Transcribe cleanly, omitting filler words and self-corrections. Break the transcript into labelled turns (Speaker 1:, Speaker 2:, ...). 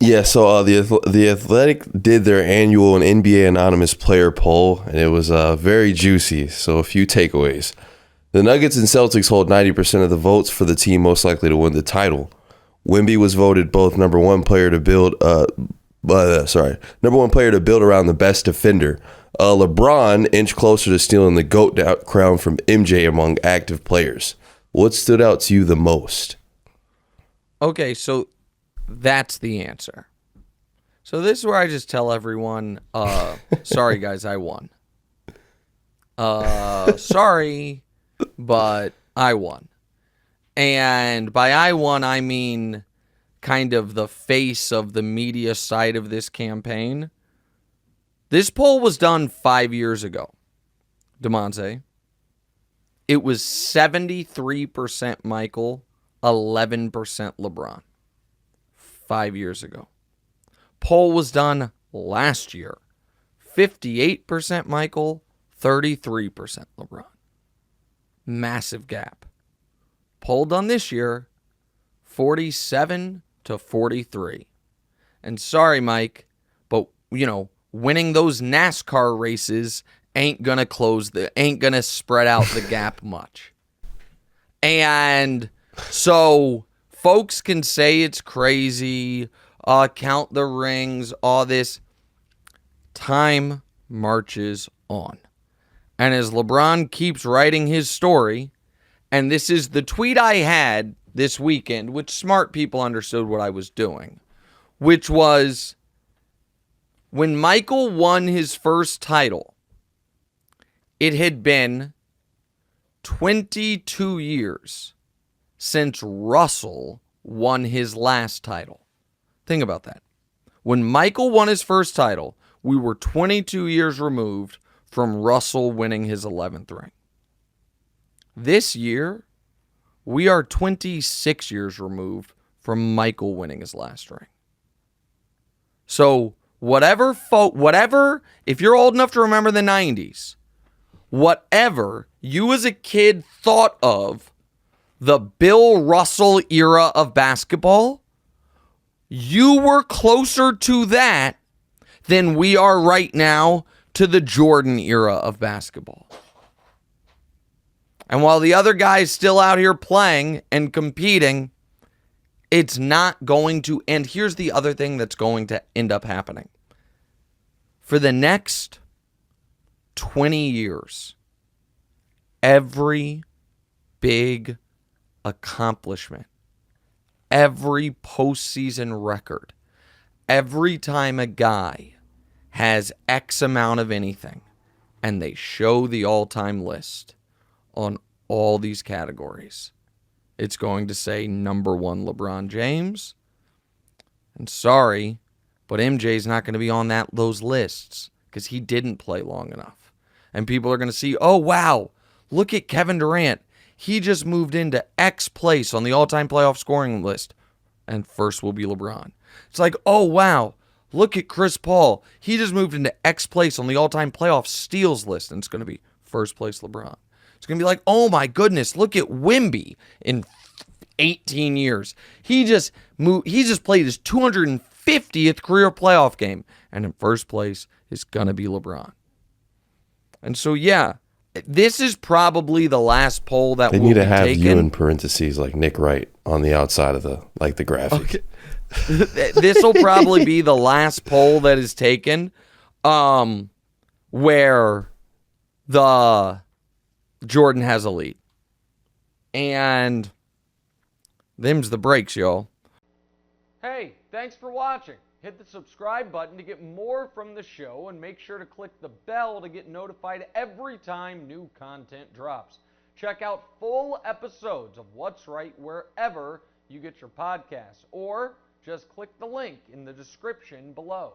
Speaker 1: Yeah, so the Athletic did their annual and NBA anonymous player poll, and it was very juicy. So a few takeaways: the Nuggets and Celtics hold 90% of the votes for the team most likely to win the title. Wemby was voted both number one player to build around the best defender. LeBron inched closer to stealing the GOAT crown from MJ among active players. What stood out to you the most?
Speaker 2: Okay, so that's the answer. So this is where I just tell everyone, sorry guys, I won. Sorry, but I won. And by I won, I mean kind of the face of the media side of this campaign. This poll was done 5 years ago, DeMonte. It was 73% Michael, 11% LeBron. 5 years ago. Poll was done last year. 58% Michael, 33% LeBron. Massive gap. Poll done this year, 47 to 43. And sorry, Mike, but, winning those NASCAR races ain't gonna spread out the gap much. And so folks can say it's crazy, count the rings, all this. Time marches on. And as LeBron keeps writing his story, and this is the tweet I had this weekend, which smart people understood what I was doing, which was when Michael won his first title, it had been 22 years since Russell won his last title. Think about that. When Michael won his first title, we were 22 years removed from Russell winning his 11th ring. This year, we are 26 years removed from Michael winning his last ring. So whatever, if you're old enough to remember the 90s, whatever you as a kid thought of the Bill Russell era of basketball, you were closer to that than we are right now to the Jordan era of basketball. And while the other guy's still out here playing and competing, it's not going to. And here's the other thing that's going to end up happening. For the next 20 years, every big accomplishment, every postseason record, every time a guy has X amount of anything, and they show the all-time list on all these categories, it's going to say number one LeBron James. And sorry, but MJ's not going to be on those lists because he didn't play long enough. And people are going to see, oh, wow, look at Kevin Durant. He just moved into X place on the all-time playoff scoring list. And first will be LeBron. It's like, oh, wow, look at Chris Paul. He just moved into X place on the all-time playoff steals list. And it's going to be first place LeBron. It's going to be like, oh, my goodness, look at Wemby in 18 years. He just played his 250th career playoff game. And in first place is going to be LeBron. And so, yeah, this is probably the last poll that
Speaker 1: they
Speaker 2: will
Speaker 1: need to
Speaker 2: be
Speaker 1: have
Speaker 2: taken.
Speaker 1: you in parentheses like Nick Wright on the outside of the graphic.
Speaker 2: Okay. This will probably be the last poll that is taken, where the Jordan has a lead. And them's the breaks, y'all. Hey, thanks for watching. Hit the subscribe button to get more from the show, and make sure to click the bell to get notified every time new content drops. Check out full episodes of What's Right wherever you get your podcasts, or just click the link in the description below.